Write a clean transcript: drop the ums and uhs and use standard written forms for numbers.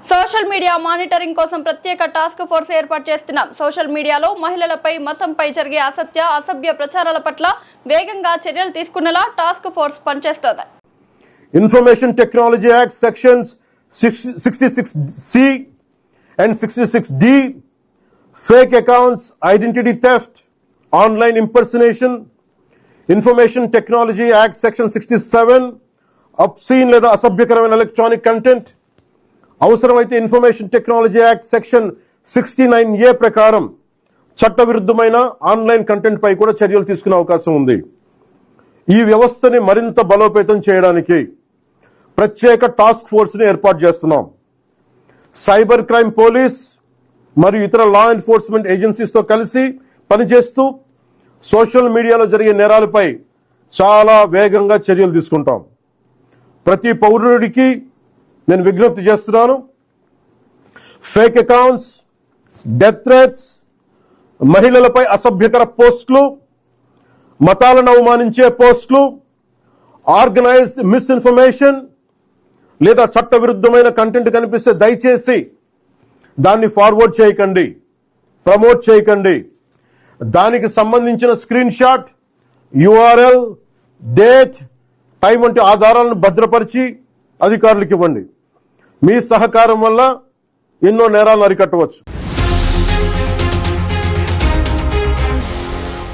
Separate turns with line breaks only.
Social media monitoring కోసం ప్రత్యేక task force ఏర్పాటు చేస్తున్నాం. సోషల్ మీడియాలో మహిళలపై మతంపై జరిగే అసభ్య ప్రచారాల పట్ల వేగంగా చర్యలు తీసుకునేలా టాస్క్ ఫోర్స్ పనిచేస్తోంది.
Information technology act sections 66C and 66D, fake accounts, identity theft, online impersonation. Information Technology Act section 67, obscene లేదా అసభ్యకరమైన ఎలక్ట్రానిక్ కంటెంట్. అవసరమైతే information technology act section 69A ప్రకారం చట్టవిరుద్ధమైన ఆన్లైన్ కంటెంట్ పై కూడా చర్యలు తీసుకునే అవకాశం ఉంది. ఈ వ్యవస్థని మరింత బలోపేతం చేయడానికి ప్రత్యేక టాస్క్ ఫోర్స్ ని ఏర్పాటు చేస్తున్నాం. సైబర్ క్రైమ్ పోలీస్ మరియు ఇతర లా ఎన్ఫోర్స్మెంట్ ఏజెన్సీస్ తో కలిసి పనిచేస్తూ సోషల్ మీడియాలో జరిగే నేరాలపై చాలా వేగంగా చర్యలు తీసుకుంటాం. ప్రతి పౌరుడికి నేను విజ్ఞప్తి చేస్తున్నాను, ఫేక్ అకౌంట్స్, డెత్ థ్రెట్స్, మహిళలపై అసభ్యకర పోస్టులు, మతాలను అవమానించే పోస్టులు, ఆర్గనైజ్డ్ మిస్ఇన్ఫర్మేషన్ లేదా చట్టవిరుద్ధమైన కంటెంట్ కనిపిస్తే దయచేసి దాన్ని ఫార్వర్డ్ చేయకండి, ప్రమోట్ చేయకండి. దానికి సంబంధించిన screen shot, URL, date, time వంటి ఆధారాలను భద్రపరిచి అధికారులకు ఇవ్వండి. మీ సహకారం వల్ల ఎన్నో నేరాలను అరికట్టవచ్చు.